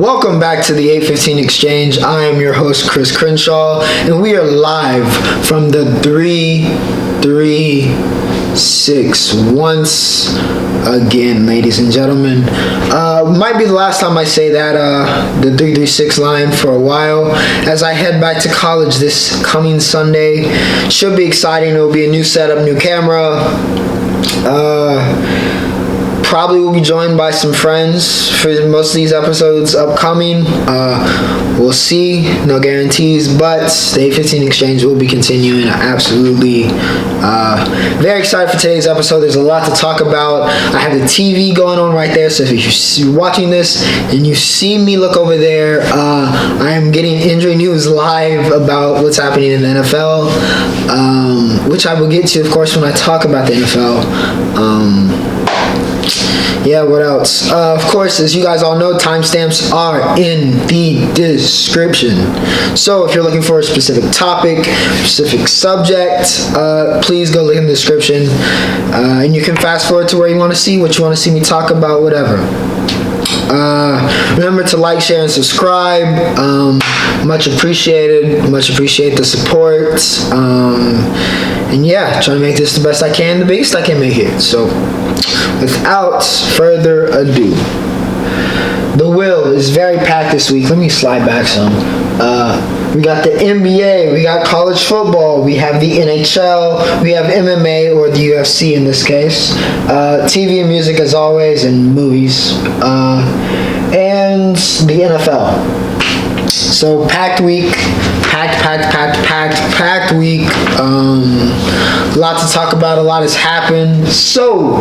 Welcome back to the 815 Exchange. I am your host, Chris Crenshaw, and we are live from the 336 once again, ladies and gentlemen. Might be the last time I say that, the 336 line for a while, as I head back to college this coming Sunday. Should be exciting. It will be a new setup, new camera. Probably will be joined by some friends for most of these episodes upcoming. We'll see. No guarantees, but the 815 Exchange will be continuing. Absolutely very excited for today's episode. There's a lot to talk about. I have the TV going on right there, so if you're watching this and you see me look over there, I am getting injury news live about what's happening in the NFL, which I will get to, of course, when I talk about the NFL. Yeah, what else? Of course, as you guys all know, timestamps are in the description. So if you're looking for a specific topic, specific subject, please go look in the description. And you can fast forward to where you want to see, what you want to see me talk about, whatever. Remember to like, share, and subscribe. Much appreciated. Much appreciate the support. And yeah, trying to make this the best I can, the biggest I can make it. So without further ado, the will is very packed this week. Let me slide back some. We got the NBA, we got college football, we have the NHL, we have MMA, or the UFC in this case, TV and music as always, and movies, and the NFL. So packed week, packed week. A lot to talk about, a lot has happened. So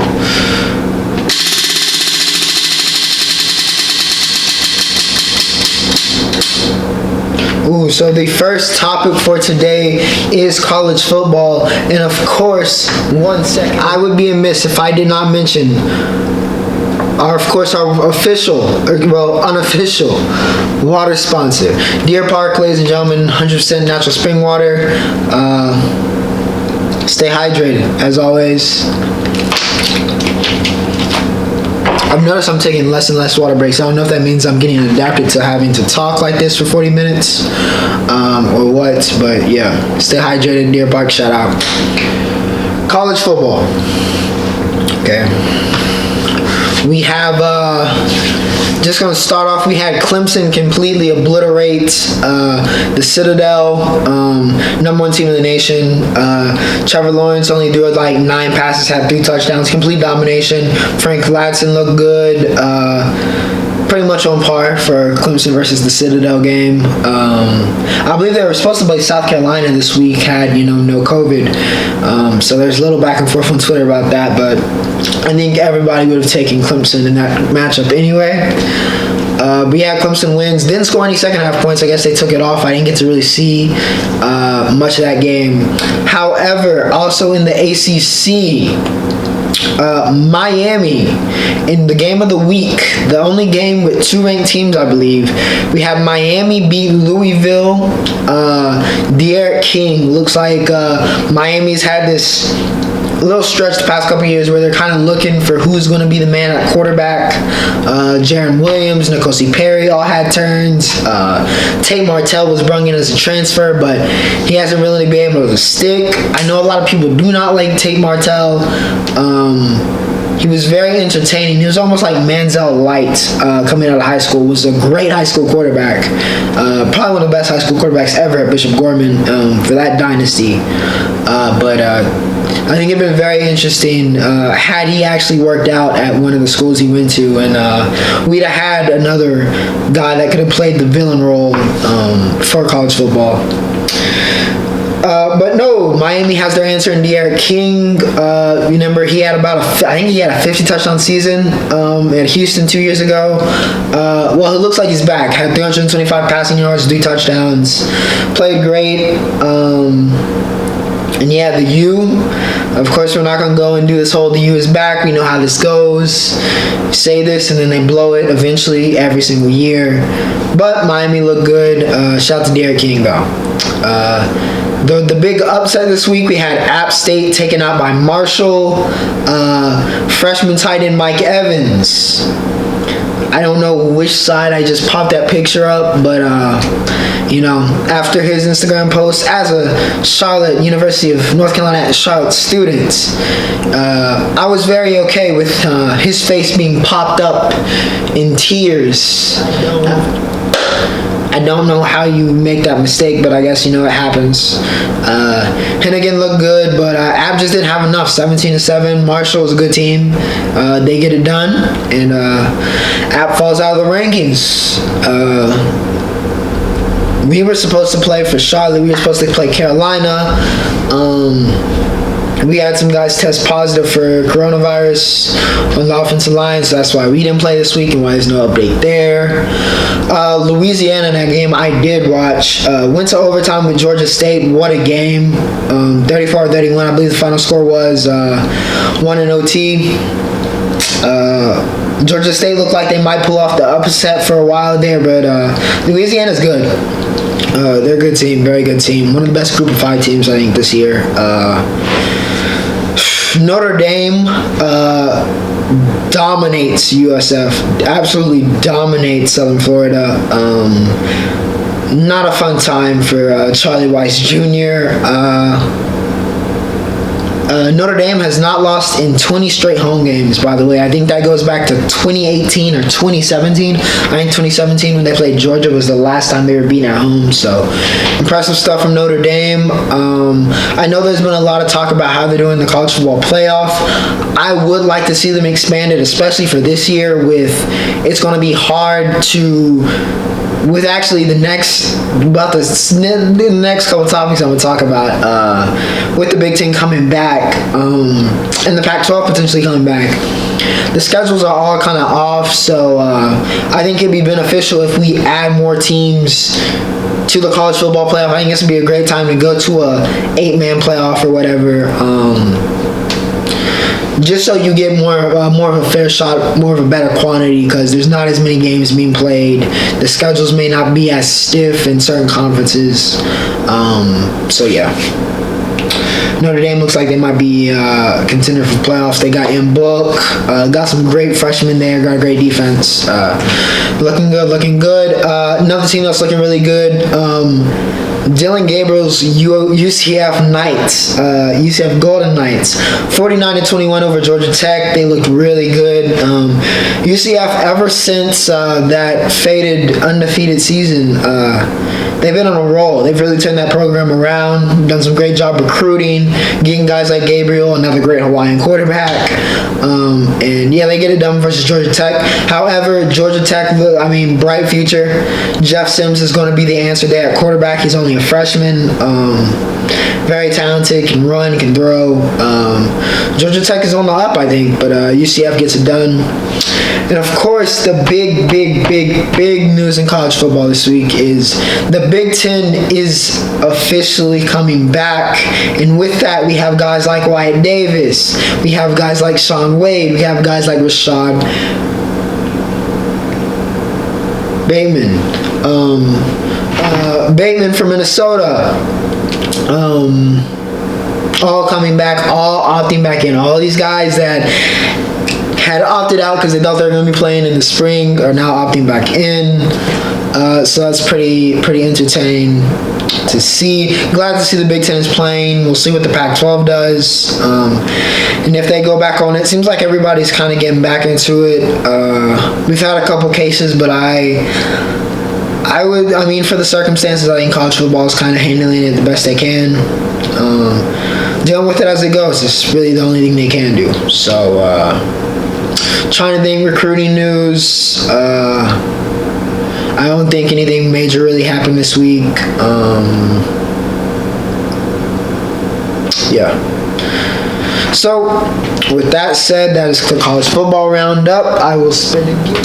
so the first topic for today is college football, and of course, I would be amiss if I did not mention our official, unofficial water sponsor, Deer Park, ladies and gentlemen. 100% natural spring water. Stay hydrated, as always. I've noticed I'm taking less and less water breaks. I don't know if that means I'm getting adapted to having to talk like this for 40 minutes or what, but yeah, stay hydrated, Deer Park, shout out. College football. Okay. We have, just going to start off, we had Clemson completely obliterate the Citadel, number one team in the nation. Trevor Lawrence only threw like 9 passes, had 3 touchdowns, complete domination. Frank Ladson looked good. Pretty much on par for Clemson versus the Citadel game. I believe they were supposed to play South Carolina this week, had no COVID. So there's a little back and forth on Twitter about that, but I think everybody would have taken Clemson in that matchup anyway. But yeah, Clemson wins. Didn't score any second half points. I guess they took it off. I didn't get to really see much of that game. However, also in the ACC, Miami in the game of the week, the only game with 2 ranked teams, I believe, we have Miami beat Louisville. De'Aaron King looks like Miami's had this little stretch the past couple years where they're kind of looking for who's going to be the man at quarterback. Jaron Williams, N'Kosi Perry all had turns. Tate Martell was brought in as a transfer, but he hasn't really been able to stick. I know a lot of people do not like Tate Martell. He was very entertaining. He was almost like Manziel Light coming out of high school. Was a great high school quarterback. Probably one of the best high school quarterbacks ever at Bishop Gorman for that dynasty. But I think it'd been very interesting had he actually worked out at one of the schools he went to, and we'd have had another guy that could have played the villain role for college football. But no, Miami has their answer in De'Aaron King. Remember, he had I think he had a 50 touchdown season at Houston 2 years ago. Well, it looks like he's back. Had 325 passing yards, 3 touchdowns. Played great. And yeah, the U, of course, we're not going to go and do this whole the U is back. We know how this goes. You say this and then they blow it eventually every single year. But Miami looked good. Shout out to De'Aaron King, though. The big upset this week, we had App State taken out by Marshall. Freshman tight end Mike Evans I don't know which side I just popped that picture up, but after his Instagram post, as a Charlotte, University of North Carolina, Charlotte student, I was very okay with his face being popped up in tears. I don't know how you make that mistake, but I guess it happens. Hennigan looked good, but App just didn't have enough. 17-7. Marshall was a good team. They get it done, and App falls out of the rankings. We were supposed to play for Charlotte. We were supposed to play Carolina. We had some guys test positive for coronavirus on the offensive line, so that's why we didn't play this week and why there's no update there. Louisiana, that game I did watch, went to overtime with Georgia State. What a game. 34-31, I believe the final score was, 1 in OT. Georgia State looked like they might pull off the upset for a while there, but Louisiana's good. They're a good team, very good team. One of the best group of 5 teams, I think, this year. Notre Dame dominates USF, absolutely dominates Southern Florida. Not a fun time for Charlie Weiss Jr. Notre Dame has not lost in 20 straight home games, by the way. I think that goes back to 2018 or 2017. I think 2017 when they played Georgia was the last time they were beaten at home. So, impressive stuff from Notre Dame. I know there's been a lot of talk about how they're doing the college football playoff. I would like to see them expanded, especially for this year. It's going to be hard to... With actually the next couple topics I'm going to talk about, with the Big Ten coming back, and the Pac-12 potentially coming back, the schedules are all kind of off, so I think it'd be beneficial if we add more teams to the college football playoff. I think this would be a great time to go to a 8-man playoff or whatever. Just so you get more of a fair shot, more of a better quantity, because there's not as many games being played. The schedules may not be as stiff in certain conferences. So yeah, Notre Dame looks like they might be contender for playoffs. They got in book, got some great freshmen there, got a great defense. Looking good. Another team that's looking really good. Dylan Gabriel's UCF Knights, UCF Golden Knights, 49-21 over Georgia Tech. They looked really good. UCF, ever since that faded undefeated season, they've been on a roll. They've really turned that program around, done some great job recruiting, getting guys like Gabriel, another great Hawaiian quarterback. And yeah, they get it done versus Georgia Tech. However, Georgia Tech, bright future. Jeff Sims is going to be the answer there at quarterback. He's only a freshman. Very talented, can run, can throw. Georgia Tech is on the up, I think, but UCF gets it done. And of course, the big news in college football this week is the Big Ten is officially coming back. And with that, we have guys like Wyatt Davis. We have guys like Sean Wade. We have guys like Rashad Bateman. Bateman from Minnesota. All coming back, all opting back in. All these guys that had opted out because they thought they were going to be playing in the spring are now opting back in. So that's pretty entertaining to see. Glad to see the Big Ten is playing. We'll see what the Pac-12 does. And if they go back on it, seems like everybody's kind of getting back into it. We've had a couple cases, but for the circumstances, I think college football is kind of handling it the best they can. Dealing with it as it goes is really the only thing they can do. So, trying to think recruiting news. I don't think anything major really happened this week. Yeah. So, with that said, that is the college football roundup. I will spin again.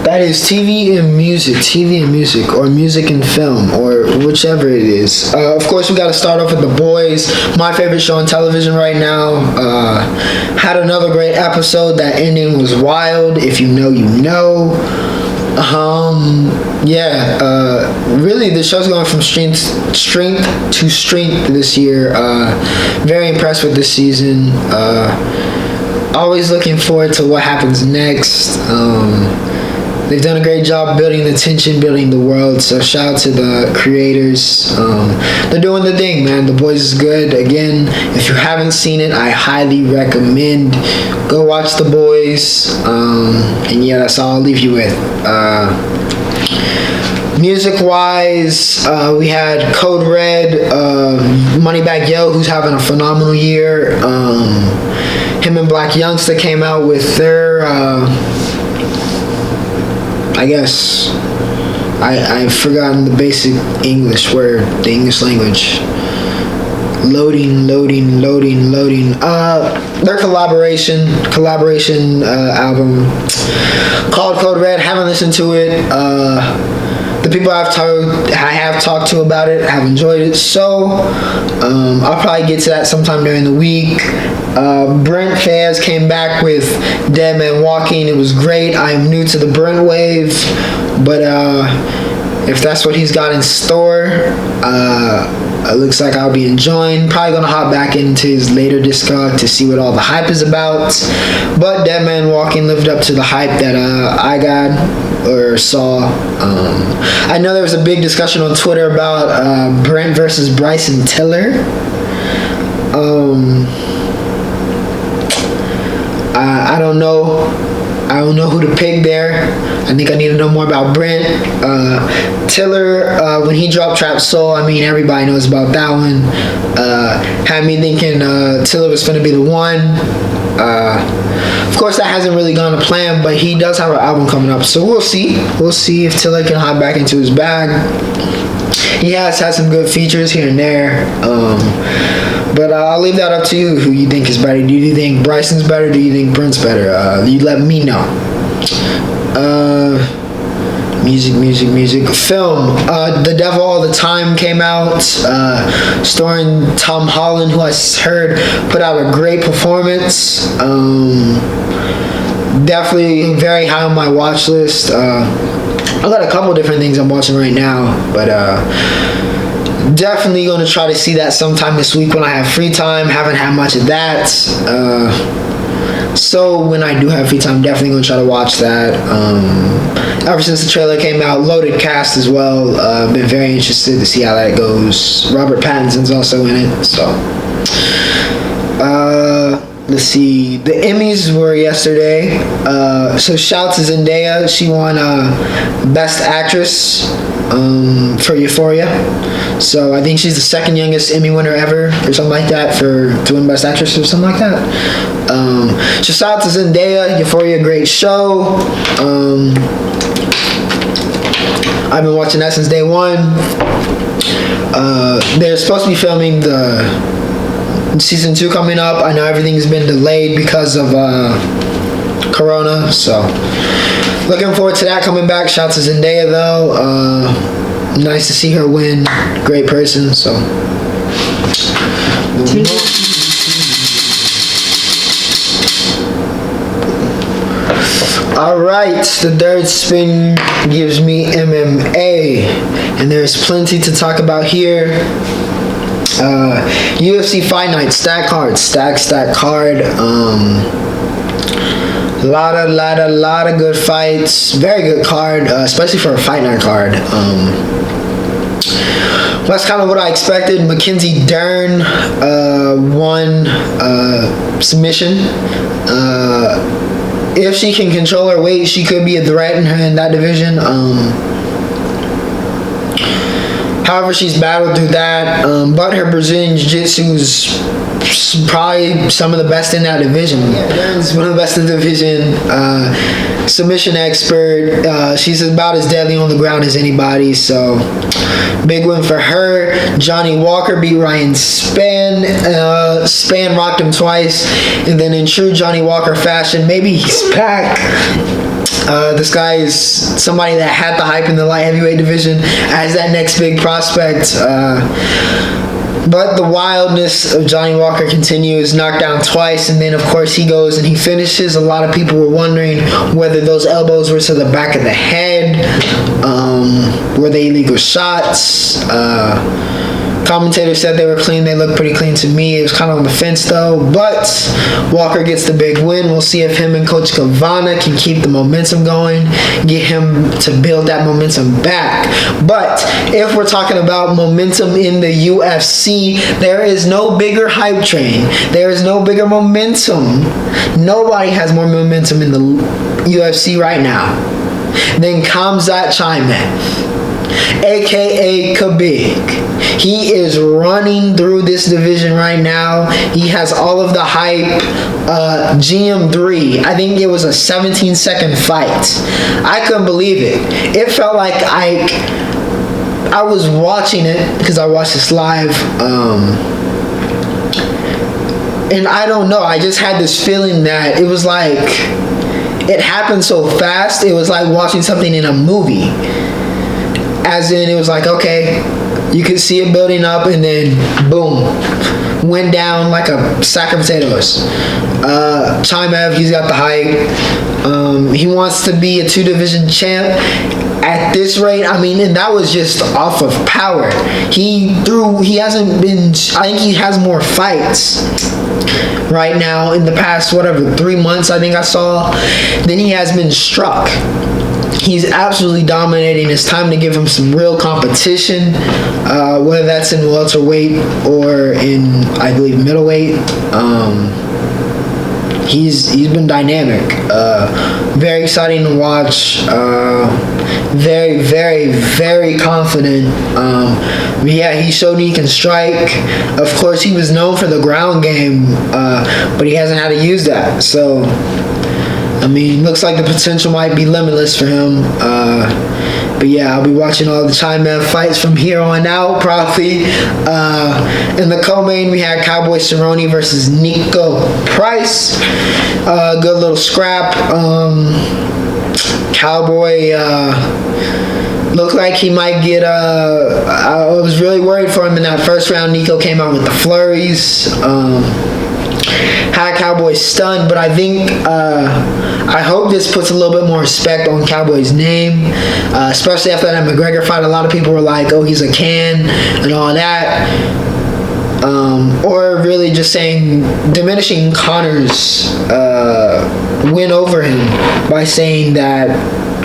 That is TV and music, or music and film, or whichever it is. Of course, we got to start off with The Boys, my favorite show on television right now. Had another great episode. That ending was wild. If you know, you know. Really, the show's going from strength to strength this year. Very impressed with this season. Always looking forward to what happens next. They've done a great job building the tension, building the world. So shout out to the creators. They're doing the thing, man. The Boys is good. Again, if you haven't seen it, I highly recommend go watch The Boys. And yeah, that's all I'll leave you with. Music-wise, we had Code Red, Moneybagg Yo, who's having a phenomenal year. Him and Black Youngster came out with their, I guess, I've forgotten the basic English word, the English language. Loading. Their collaboration album called Code Red. Haven't listened to it. The people I have talked to about it have enjoyed it, so I'll probably get to that sometime during the week. Brent Fayez came back with Dead Man Walking. It was great. I'm new to the Brent wave, but if that's what he's got in store, it looks like I'll be enjoying. Probably gonna hop back into his later discog to see what all the hype is about. But Dead Man Walking lived up to the hype that I got or saw. I know there was a big discussion on Twitter about Brent versus Bryson Tiller. I don't know. I don't know who to pick there. I think I need to know more about Brent. Tiller, when he dropped Trap Soul, I mean, everybody knows about that one. Had me thinking Tiller was going to be the one. Of course, that hasn't really gone to plan, but he does have an album coming up, so we'll see. We'll see if Tiller can hop back into his bag. He has had some good features here and there. But I'll leave that up to you, who you think is better. Do you think Bryson's better? Do you think Brent's better? You let me know. Music. Film. The Devil All the Time came out, starring Tom Holland, who I heard put out a great performance. Definitely very high on my watch list. I got a couple different things I'm watching right now, but definitely going to try to see that sometime this week when I have free time. Haven't had much of that. So when I do have free time, definitely going to try to watch that. Ever since the trailer came out, loaded cast as well. Been very interested to see how that goes. Robert Pattinson's also in it. So let's see. The Emmys were yesterday. So shout to Zendaya. She won Best Actress for Euphoria. So I think she's the second youngest Emmy winner ever, or something like that, to win Best Actress or something like that. So shout out to Zendaya. Euphoria, great show. I've been watching that since day one. They're supposed to be filming the season 2 coming up. I know everything's been delayed because of Corona, so looking forward to that coming back. Shout out to Zendaya though. Nice to see her win. Great person. So alright, the third spin gives me MMA, and there's plenty to talk about here. UFC Fight Night, stack card. Lot of good fights. Very good card, especially for a Fight Night card. That's kind of what I expected. Mackenzie Dern won submission. If she can control her weight, she could be a threat in that division. However, she's battled through that, but her Brazilian Jiu-Jitsu is probably some of the best in that division. It's one of the best in the division. Submission expert. She's about as deadly on the ground as anybody, so big win for her. Johnny Walker beat Ryan Spann. Spann rocked him twice, and then in true Johnny Walker fashion, maybe he's back. This guy is somebody that had the hype in the light heavyweight division as that next big prospect. But the wildness of Johnny Walker continues, knocked down twice, and then of course he goes and he finishes. A lot of people were wondering whether those elbows were to the back of the head. Were they illegal shots? Commentators said they were clean. They looked pretty clean to me. It was kind of on the fence though. But Walker gets the big win. We'll see if him and Coach Kavana can keep the momentum going, get him to build that momentum back. But if we're talking about momentum in the UFC, there is no bigger hype train. There is no bigger momentum. Nobody has more momentum in the UFC right now than Khamzat Chimaev, aka Khabib. He is running through this division right now. He has all of the hype. GM3, I think it was a 17-second fight. I couldn't believe it. It felt like I was watching it because I watched this live. And I don't know, I just had this feeling that it was like it happened so fast. It was like watching something in a movie. As in, it was like, okay, you could see it building up, and then boom, went down like a sack of potatoes. Chimaev, he's got the hype. He wants to be a 2-division champ. At this rate, I mean, and that was just off of power. He hasn't been, I think he has more fights right now in the past, 3 months, I think I saw, than he has been struck. He's absolutely dominating. It's time to give him some real competition, whether that's in welterweight or in, I believe, middleweight. He's been dynamic. Very exciting to watch. Very, very, very confident. Yeah, he showed he can strike. Of course, he was known for the ground game, but he hasn't had to use that. So, I mean, looks like the potential might be limitless for him. But yeah, I'll be watching all the Chimaev fights from here on out, probably. In the co-main, we had Cowboy Cerrone versus Nico Price. Good little scrap. Cowboy looked like he might get I was really worried for him in that first round. Nico came out with the flurries. Had Cowboy stunned, but I think I hope this puts a little bit more respect on Cowboy's name, especially after that McGregor fight. A lot of people were like, oh, he's a can and all that, or really just saying, diminishing Conor's win over him by saying that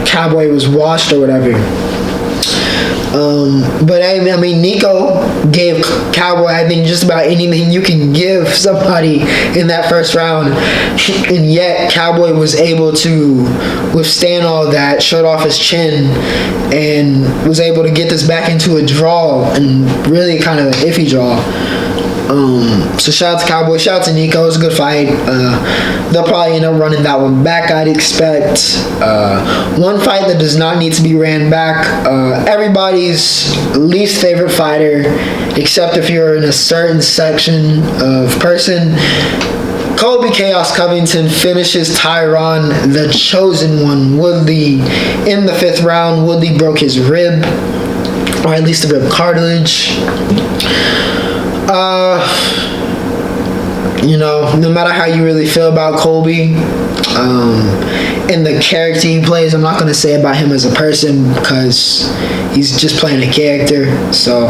Cowboy was washed or whatever. But I mean, Nico gave Cowboy, I think, just about anything you can give somebody in that first round, and yet Cowboy was able to withstand all that, showed off his chin, and was able to get this back into a draw, and really kind of an iffy draw. So shout out to Cowboy, shout out to Nico. It was a good fight. They'll probably end up running that one back, I'd expect. One fight that does not need to be ran back. Everybody's least favorite fighter, except if you're in a certain section of person. Colby Chaos Covington finishes Tyron, the chosen one, Woodley, in the 5th round. Woodley broke his rib, or at least the rib cartilage. No matter how you really feel about Colby, and the character he plays, I'm not going to say about him as a person because he's just playing a character. So,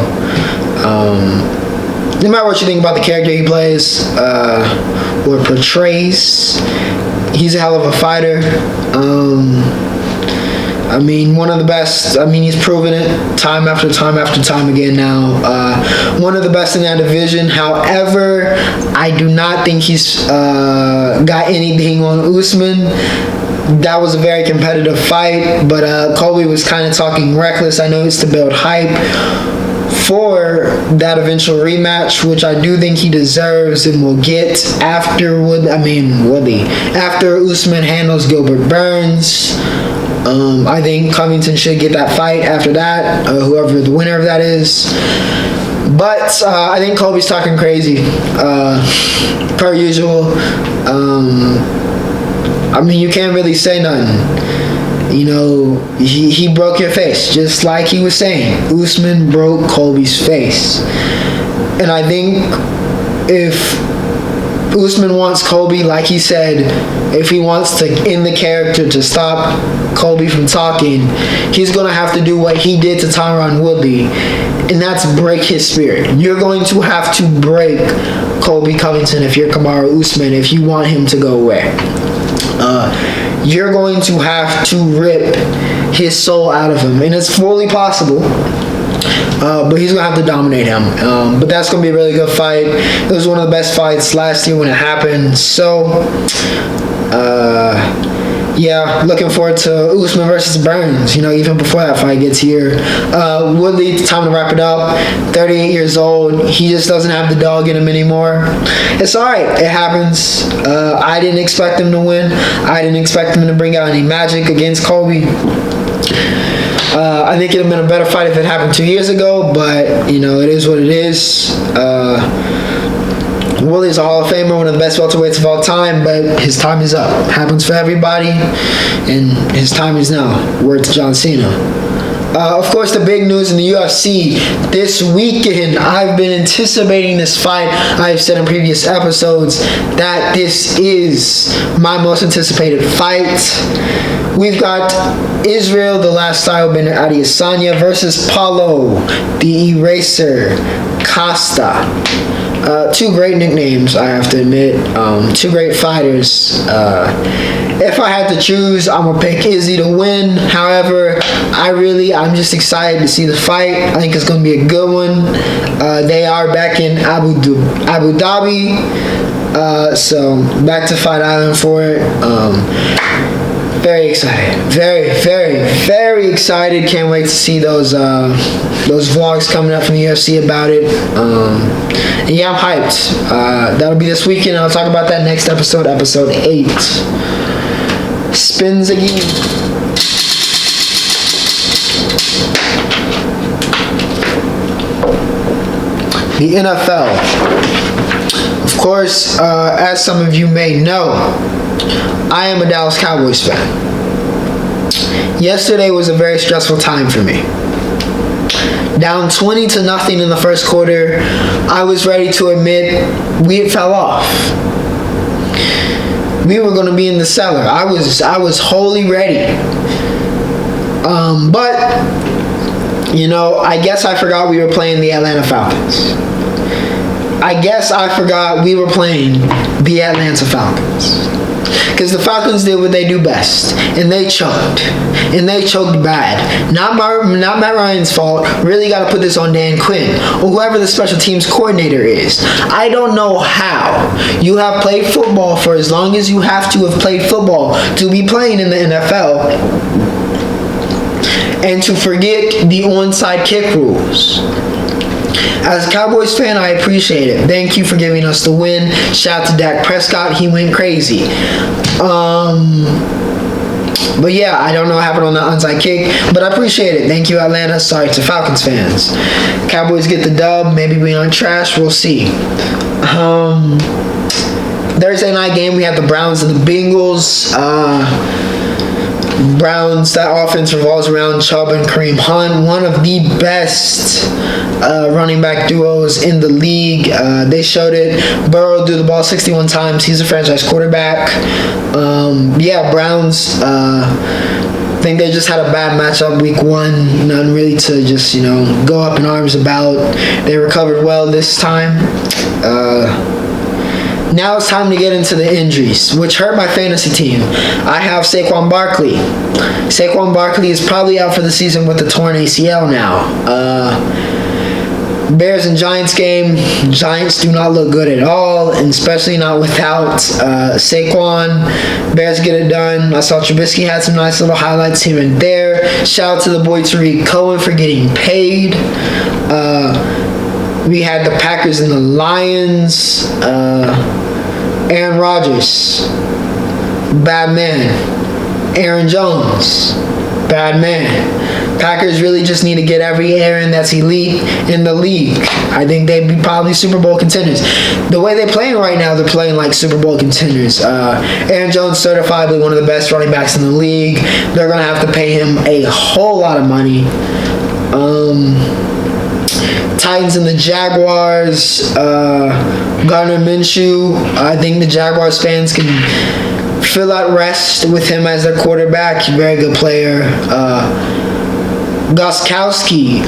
no matter what you think about the character he plays or portrays, he's a hell of a fighter. I mean, one of the best. I mean, he's proven it time after time after time again now. One of the best in that division. However, I do not think he's got anything on Usman. That was a very competitive fight, but Colby was kind of talking reckless. I know it's to build hype for that eventual rematch, which I do think he deserves and will get after Woodley. After Usman handles Gilbert Burns. I think Covington should get that fight after that, whoever the winner of that is. But I think Colby's talking crazy, per usual. I mean, you can't really say nothing. You know, he broke your face, just like he was saying. Usman broke Colby's face. And I think if Usman wants Colby, like he said, if he wants to end the character to stop Colby from talking, he's going to have to do what he did to Tyron Woodley, and that's break his spirit. You're going to have to break Colby Covington if you're Kamaru Usman, if you want him to go away. You're going to have to rip his soul out of him, and it's fully possible. But he's going to have to dominate him. But that's going to be a really good fight. It was one of the best fights last year when it happened. So, yeah, looking forward to Usman versus Burns, you know, even before that fight gets here. Woodley, time to wrap it up. 38 years old. He just doesn't have the dog in him anymore. It's all right. It happens. I didn't expect him to win. I didn't expect him to bring out any magic against Colby. I think it would have been a better fight if it happened 2 years ago, but, you know, it is what it is. Woodley's a Hall of Famer, one of the best welterweights of all time, but his time is up. Happens for everybody, and his time is now. Word to John Cena. Of course, the big news in the UFC this weekend. I've been anticipating this fight. I've said in previous episodes that this is my most anticipated fight. We've got Israel, the last style bender, Adesanya versus Paulo, the Eraser, Costa. Two great nicknames, I have to admit. Two great fighters. If I had to choose, I'm going to pick Izzy to win. However, I'm just excited to see the fight. I think it's going to be a good one. They are back in Abu Dhabi. So, back to Fight Island for it. Very excited. Very, very, very excited. Can't wait to see those vlogs coming up from the UFC about it. And yeah, I'm hyped. That'll be this weekend. I'll talk about that next episode, episode 8. Spins again. The NFL. Of course, as some of you may know, I am a Dallas Cowboys fan. Yesterday was a very stressful time for me. Down 20-0 in the first quarter, I was ready to admit we fell off. We were going to be in the cellar. I was wholly ready. But, you know, I guess I forgot we were playing the Atlanta Falcons. I guess I forgot we were playing the Atlanta Falcons. Because the Falcons did what they do best, and they choked. And they choked bad. Not Matt Ryan's fault. Really got to put this on Dan Quinn, or whoever the special teams coordinator is. I don't know how you have played football for as long as you have to have played football to be playing in the NFL, and to forget the onside kick rules. As a Cowboys fan, I appreciate it. Thank you for giving us the win. Shout out to Dak Prescott. He went crazy. But yeah, I don't know what happened on the onside kick, but I appreciate it. Thank you, Atlanta. Sorry to Falcons fans. Cowboys get the dub. Maybe we aren't trash. We'll see. Thursday night game, we have the Browns and the Bengals. Browns, that offense revolves around Chubb and Kareem Hunt, one of the best running back duos in the league. They showed it. Burrow threw the ball 61 times. He's a franchise quarterback. Yeah, Browns, I think they just had a bad matchup week 1. None really to just, you know, go up in arms about. They recovered well this time. Now it's time to get into the injuries, which hurt my fantasy team. I have Saquon Barkley. Saquon Barkley is probably out for the season with a torn ACL now. Bears and Giants game. Giants do not look good at all, and especially not without Saquon. Bears get it done. I saw Trubisky had some nice little highlights here and there. Shout out to the boy Tariq Cohen for getting paid. We had the Packers and the Lions. Aaron Rodgers, bad man. Aaron Jones, bad man. Packers really just need to get every Aaron that's elite in the league. I think they'd be probably Super Bowl contenders. The way they're playing right now, they're playing like Super Bowl contenders. Aaron Jones, certifiably one of the best running backs in the league. They're going to have to pay him a whole lot of money. Titans and the Jaguars. Gardner Minshew. I think the Jaguars fans can feel at rest with him as their quarterback. Very good player. Gostkowski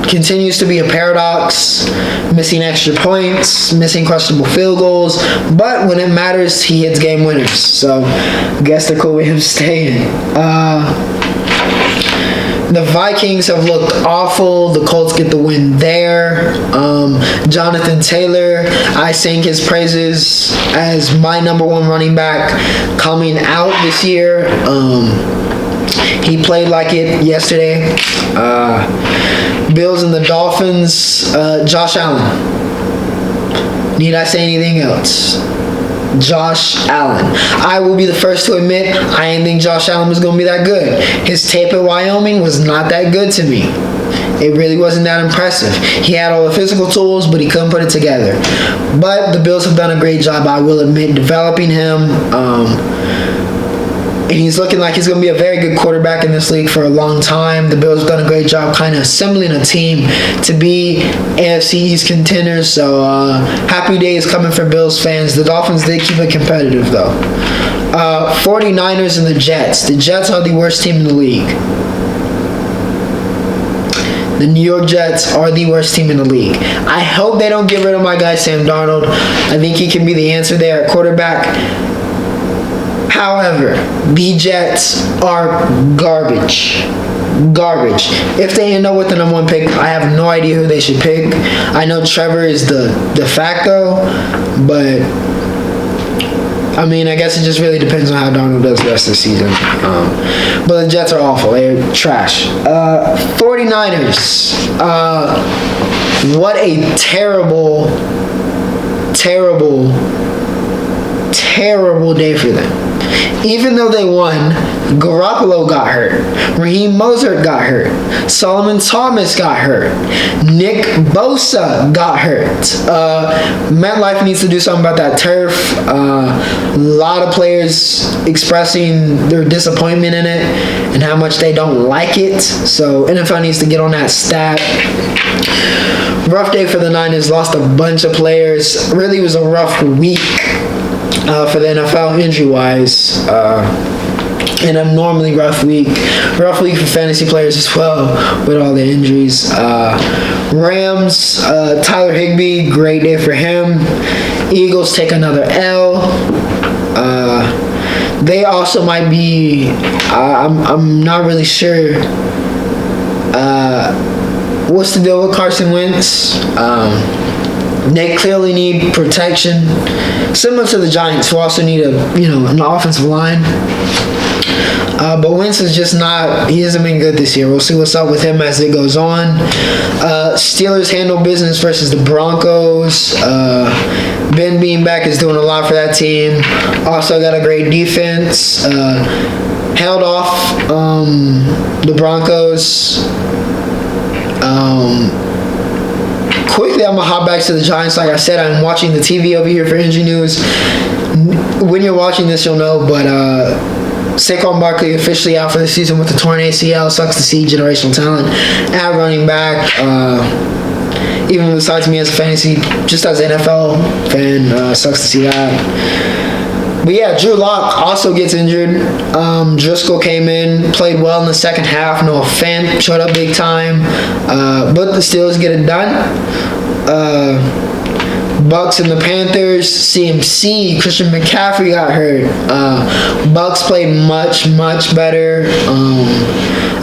continues to be a paradox, missing extra points, missing questionable field goals, but when it matters, he hits game winners. So, I guess they're cool with him staying. The Vikings have looked awful. The Colts get the win there. Jonathan Taylor, I sing his praises as my number one running back coming out this year. He played like it yesterday. Bills and the Dolphins. Josh Allen. Need I say anything else? Josh Allen. I will be the first to admit I didn't think Josh Allen was going to be that good. His tape at Wyoming was not that good to me. It really wasn't that impressive. He had all the physical tools, but he couldn't put it together. But the Bills have done a great job, I will admit, developing him. And he's looking like he's going to be a very good quarterback in this league for a long time. The Bills have done a great job kind of assembling a team to be AFC East contenders. So, happy days coming for Bills fans. The Dolphins did keep it competitive, though. 49ers and the Jets. The Jets are the worst team in the league. The New York Jets are the worst team in the league. I hope they don't get rid of my guy, Sam Darnold. I think he can be the answer there at quarterback. However, the Jets are garbage. Garbage. If they end up with the number one pick, I have no idea who they should pick. I know Trevor is the de facto, but I mean, I guess it just really depends on how Darnold does the rest of the season. But the Jets are awful. They're trash. 49ers. What a terrible day for them. Even though they won, Garoppolo got hurt. Raheem Mostert got hurt. Solomon Thomas got hurt. Nick Bosa got hurt. MetLife needs to do something about that turf. A lot of players expressing their disappointment in it and how much they don't like it. So NFL needs to get on that stat. Rough day for the Niners. Lost a bunch of players. Really was a rough week for the NFL injury-wise. An abnormally rough week. Rough week for fantasy players as well with all the injuries. Rams, Tyler Higbee, great day for him. Eagles take another L. They also might be, I'm not really sure what's the deal with Carson Wentz. They clearly need protection, similar to the Giants, who also need an offensive line. But Wentz is just not. He hasn't been good this year. We'll see what's up with him as it goes on. Steelers handle business versus the Broncos. Ben being back is doing a lot for that team. Also got a great defense. Held off the Broncos. Quickly, I'm going to hop back to the Giants. Like I said, I'm watching the TV over here for injury news. When you're watching this, you'll know, but Saquon Barkley officially out for the season with the torn ACL. Sucks to see generational talent at running back. Even besides me as a fantasy, just as an NFL fan, sucks to see that. But yeah, Drew Lock also gets injured. Driscoll came in, played well in the second half. Noah Fant showed up big time. But the Steelers get it done. Bucks and the Panthers, CMC, Christian McCaffrey got hurt. Bucks played much, much better.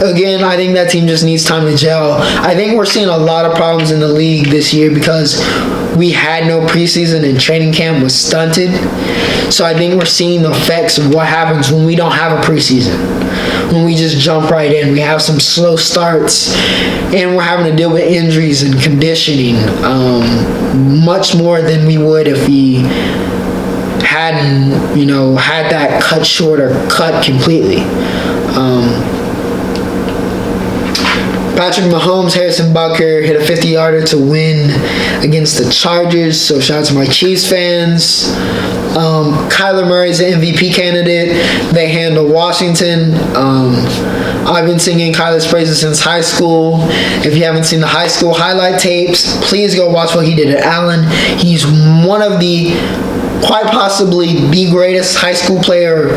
Again, I think that team just needs time to gel. I think we're seeing a lot of problems in the league this year because we had no preseason and training camp was stunted. So I think we're seeing the effects of what happens when we don't have a preseason. When we just jump right in. We have some slow starts and we're having to deal with injuries and conditioning much more than we would if we hadn't, had that cut short or cut completely. Patrick Mahomes, Harrison Butker hit a 50-yarder to win against the Chargers. So shout out to my Chiefs fans. Kyler Murray's an MVP candidate. They handle Washington. I've been singing Kyler's praises since high school. If you haven't seen the high school highlight tapes, please go watch what he did at Allen. He's one of the, quite possibly the greatest high school player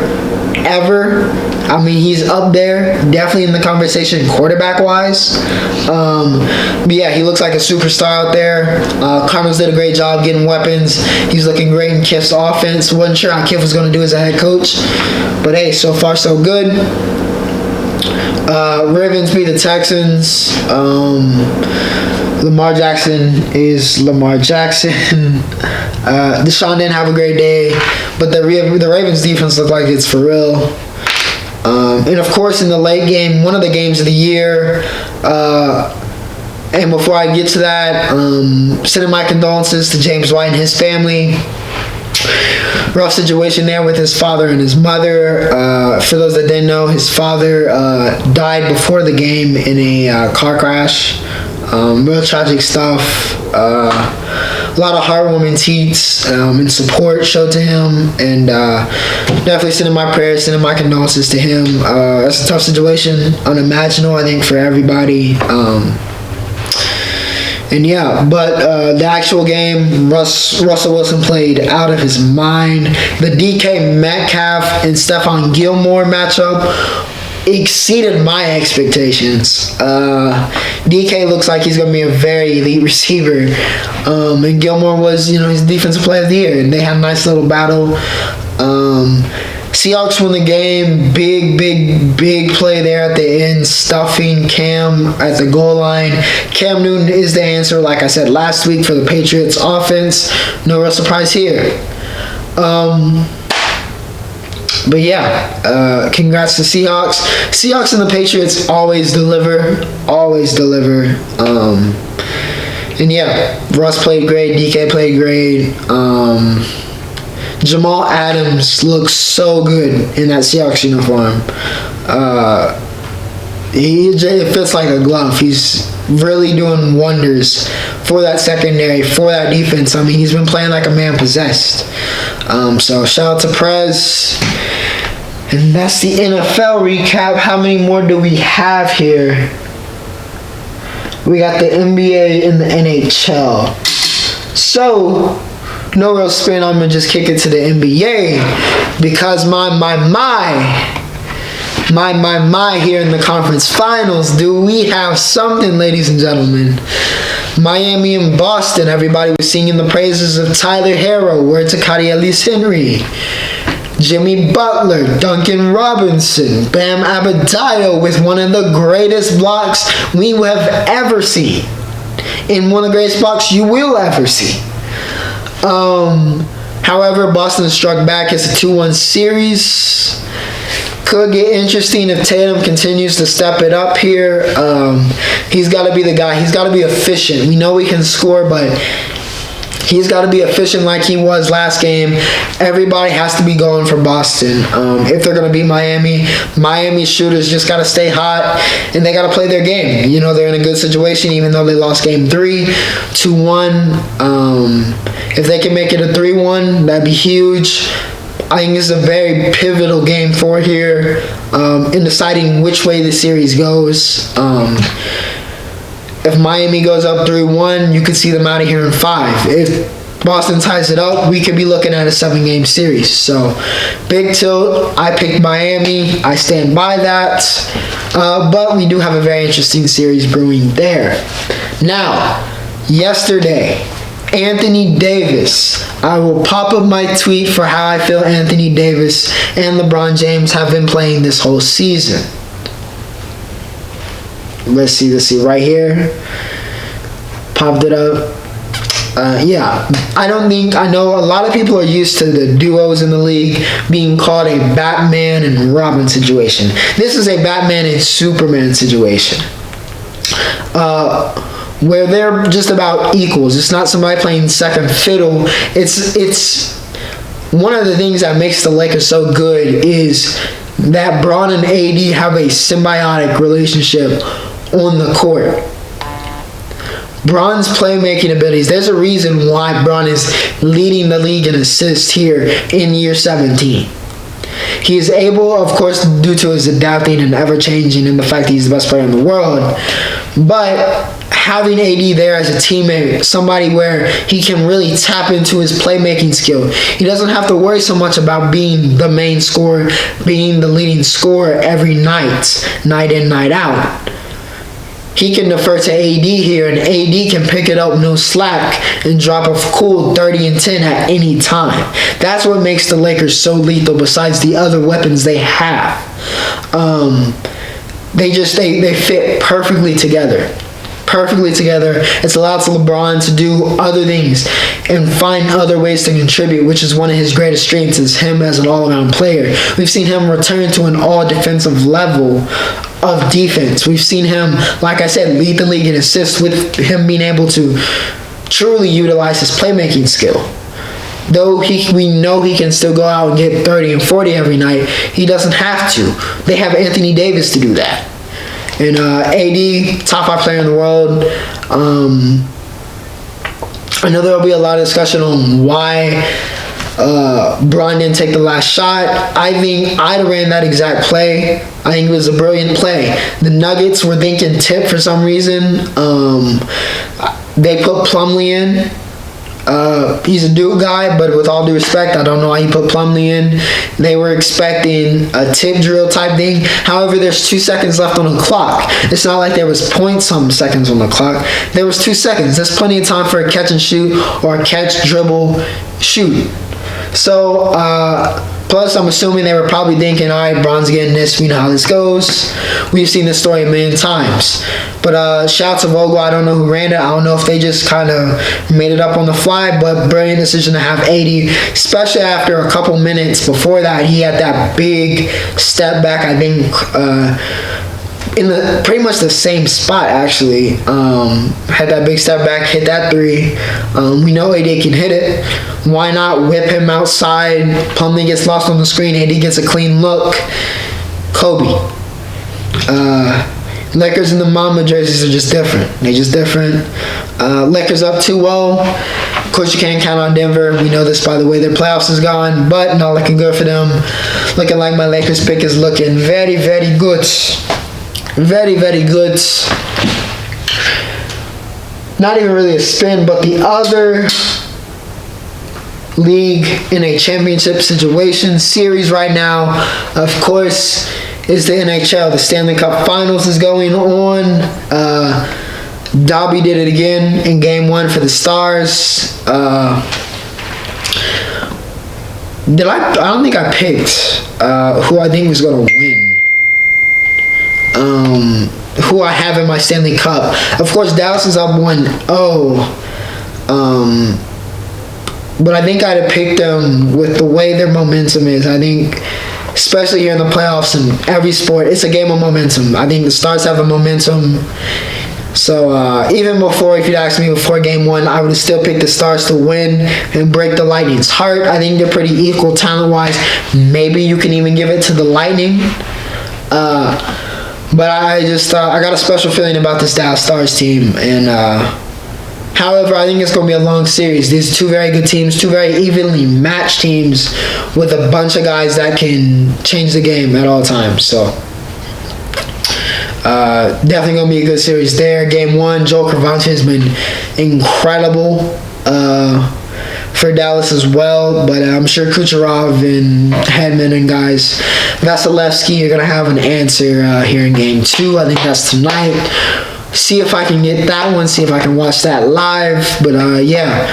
ever. I mean, he's up there, definitely in the conversation quarterback-wise. But yeah, he looks like a superstar out there. Cardinals did a great job getting weapons. He's looking great in Kiff's offense. Wasn't sure how Kiff was going to do as a head coach. But hey, so far so good. Ravens beat the Texans. Lamar Jackson is Lamar Jackson. Deshaun didn't have a great day, but the Ravens defense looked like it's for real. And of course, in the late game, one of the games of the year, and before I get to that, sending my condolences to James White and his family. Rough situation there with his father and his mother. For those that didn't know, his father died before the game in a car crash. Real tragic stuff. A lot of heartwarming tweets and support showed to him, and definitely sending my prayers, sending my condolences to him. That's a tough situation, unimaginable, I think, for everybody. And yeah, but the actual game, Russell Wilson played out of his mind. The DK Metcalf and Stephon Gilmore matchup exceeded my expectations. DK looks like he's going to be a very elite receiver. And Gilmore was, his defensive player of the year. And they had a nice little battle. Seahawks won the game. Big play there at the end. Stuffing Cam at the goal line. Cam Newton is the answer, like I said last week, for the Patriots offense. No real surprise here. But yeah, congrats to Seahawks. Seahawks and the Patriots always deliver. And yeah, Russ played great. DK played great. Jamal Adams looks so good in that Seahawks uniform. It fits like a glove. He's really doing wonders for that secondary, for that defense. I mean, he's been playing like a man possessed. So shout out to Prez. And that's the NFL recap. How many more do we have here? We got the NBA and the NHL. So, no real spin. I'm going to just kick it to the NBA. Because my here in the conference finals. Do we have something, ladies and gentlemen? Miami and Boston. Everybody was singing the praises of Tyler Herro. Word to Cody Ellis Henry. Jimmy Butler, Duncan Robinson, Bam Adebayo with one of the greatest blocks we have ever seen. In one of the greatest blocks you will ever see. However, Boston struck back. It's a 2-1 series. Could get interesting if Tatum continues to step it up here. He's got to be the guy. He's got to be efficient. We know he can score, but he's got to be efficient like he was last game. Everybody has to be going for Boston. If they're going to beat Miami shooters just got to stay hot, and they got to play their game. They're in a good situation, even though they lost game 3, 2-1. If they can make it a 3-1, that'd be huge. I think it's a very pivotal game for here in deciding which way the series goes. If Miami goes up 3-1, you could see them out of here in 5. If Boston ties it up, we could be looking at a 7-game series. So, big tilt. I picked Miami. I stand by that. But we do have a very interesting series brewing there. Now, yesterday, Anthony Davis. I will pop up my tweet for how I feel Anthony Davis and LeBron James have been playing this whole season. Let's see right here. Popped it up. Yeah, I know a lot of people are used to the duos in the league being called a Batman and Robin situation. This is a Batman and Superman situation. Where they're just about equals. It's not somebody playing second fiddle. It's one of the things that makes the Lakers so good is that Bron and AD have a symbiotic relationship on the court. Bron's playmaking abilities, there's a reason why Bron is leading the league in assists here in year 17. He is able, of course, due to his adapting and ever-changing and the fact that he's the best player in the world, but having AD there as a teammate, somebody where he can really tap into his playmaking skill. He doesn't have to worry so much about being the main scorer, being the leading scorer every night in, night out. He can defer to AD here, and AD can pick it up no slack and drop a cool 30 and 10 at any time. That's what makes the Lakers so lethal besides the other weapons they have. They fit perfectly together. It's allowed to LeBron to do other things and find other ways to contribute, which is one of his greatest strengths, is him as an all-around player. We've seen him return to an all-defensive level of defense. We've seen him, like I said, lead the league in assists with him being able to truly utilize his playmaking skill. Though we know he can still go out and get 30 and 40 every night, he doesn't have to. They have Anthony Davis to do that. And AD, top 5 player in the world. I know there will be a lot of discussion on why Bron didn't take the last shot. I think I'd have ran that exact play. I think it was a brilliant play. The Nuggets were thinking tip for some reason. They put Plumlee in. He's a Duke guy, but with all due respect, I don't know why he put Plumlee in. They were expecting a tip drill type thing. However, there's 2 seconds left on the clock. It's not like there was point-something seconds on the clock. There was 2 seconds. There's plenty of time for a catch and shoot or a catch, dribble, shoot. So, plus, I'm assuming they were probably thinking, all right, Bron's getting this. We know how this goes. We've seen this story a million times. But shout out to Vogel. I don't know who ran it. I don't know if they just kind of made it up on the fly. But brilliant decision to have 80, especially after a couple minutes before that. He had that big step back, I think, in pretty much the same spot, actually. Had that big step back, hit that 3. We know AD can hit it. Why not whip him outside? Plumlee gets lost on the screen. AD gets a clean look. Kobe. Lakers and the Mamba jerseys are just different. They're just different. Lakers up 2-0. Of course, you can't count on Denver. We know this by the way their playoffs is gone, but not looking good for them. Looking like my Lakers pick is looking very, very good. Very, very good. Not even really a spin, but the other league in a championship situation series right now, of course, is the NHL. The Stanley Cup Finals is going on. Dobby did it again in Game 1 for the Stars. I don't think I picked who I think was going to win. Who I have in my Stanley Cup. Of course, Dallas is up 1-0. But I think I'd have picked them with the way their momentum is. I think, especially here in the playoffs and every sport, it's a game of momentum. I think the Stars have a momentum. So even before, if you'd asked me before Game 1, I would have still picked the Stars to win and break the Lightning's heart. I think they're pretty equal talent-wise. Maybe you can even give it to the Lightning. But I just I got a special feeling about this Dallas Stars team, and however, I think it's going to be a long series. These are 2 very good teams, 2 very evenly matched teams with a bunch of guys that can change the game at all times. So definitely going to be a good series there. Game 1, Joel Covington has been incredible for Dallas as well, but I'm sure Kucherov and Hedman and guys, Vasilevsky are going to have an answer here in Game 2. I think that's tonight. See if I can get that one, see if I can watch that live. But yeah,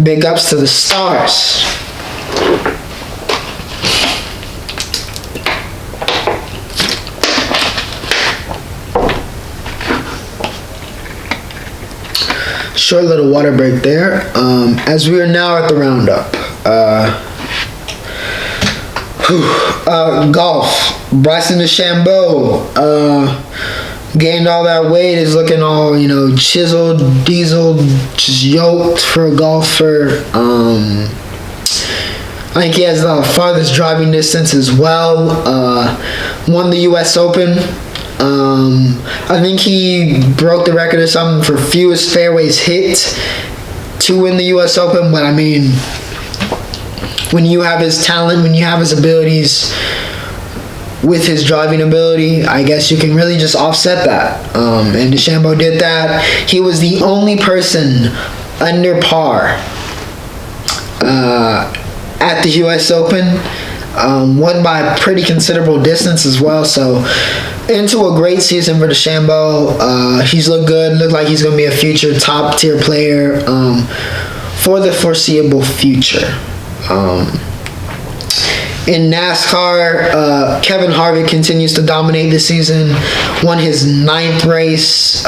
big ups to the Stars. Short little water break there. As we are now at the Roundup. Golf. Bryson DeChambeau gained all that weight, is looking all, chiseled, dieseled, just yoked for a golfer. I think he has the farthest driving distance as well. Won the U.S. Open. I think he broke the record or something for fewest fairways hit to win the U.S. Open. But I mean, when you have his talent, when you have his abilities with his driving ability, I guess you can really just offset that. And DeChambeau did that. He was the only person under par at the U.S. Open. Won by a pretty considerable distance as well. So into a great season for DeChambeau. He's looked good. Looked like he's going to be a future top tier player for the foreseeable future. In NASCAR, Kevin Harvick continues to dominate this season. Won his 9th race.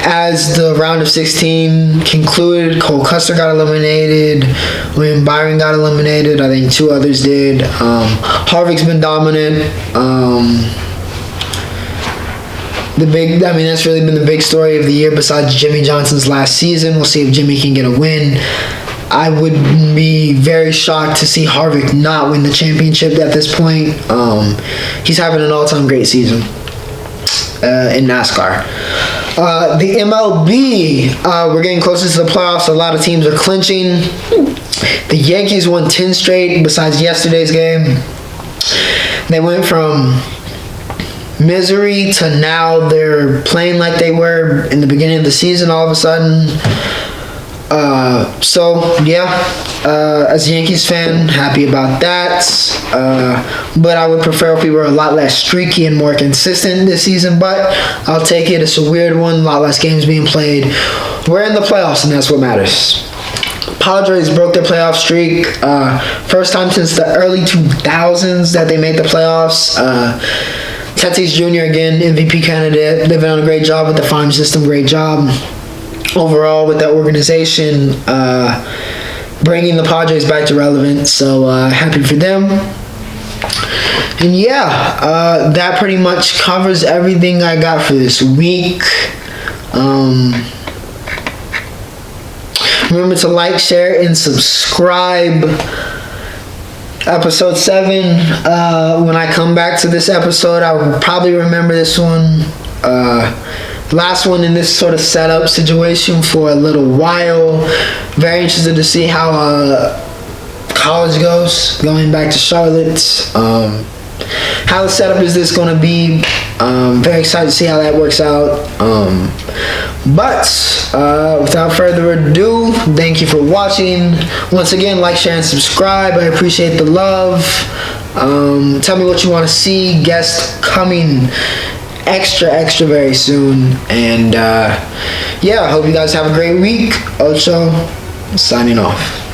As the round of 16 concluded, Cole Custer got eliminated. William Byron got eliminated. I think 2 others did. Harvick's been dominant. That's really been the big story of the year besides Jimmy Johnson's last season. We'll see if Jimmy can get a win. I would be very shocked to see Harvick not win the championship at this point. He's having an all-time great season in NASCAR. The MLB, we're getting closer to the playoffs. A lot of teams are clinching. The Yankees won 10 straight besides yesterday's game. They went from misery to now they're playing like they were in the beginning of the season all of a sudden. As a Yankees fan, happy about that. But I would prefer if we were a lot less streaky and more consistent this season. But I'll take it. It's a weird one. A lot less games being played. We're in the playoffs, and that's what matters. Padres broke their playoff streak. First time since the early 2000s that they made the playoffs. Tatis Jr. again, MVP candidate. They've done a great job with the farm system. Great job overall with that organization, bringing the Padres back to relevance. So happy for them. And that pretty much covers everything I got for this week. Remember to like, share, and subscribe. Episode 7. When I come back to this episode, I will probably remember this one. Last one in this sort of setup situation for a little while. Very interested to see how college goes, going back to Charlotte. How the setup is this going to be? Very excited to see how that works out. But without further ado, thank you for watching. Once again, like, share, and subscribe. I appreciate the love. Tell me what you want to see. Guests coming extra very soon. And I hope you guys have a great week. Ocho signing off.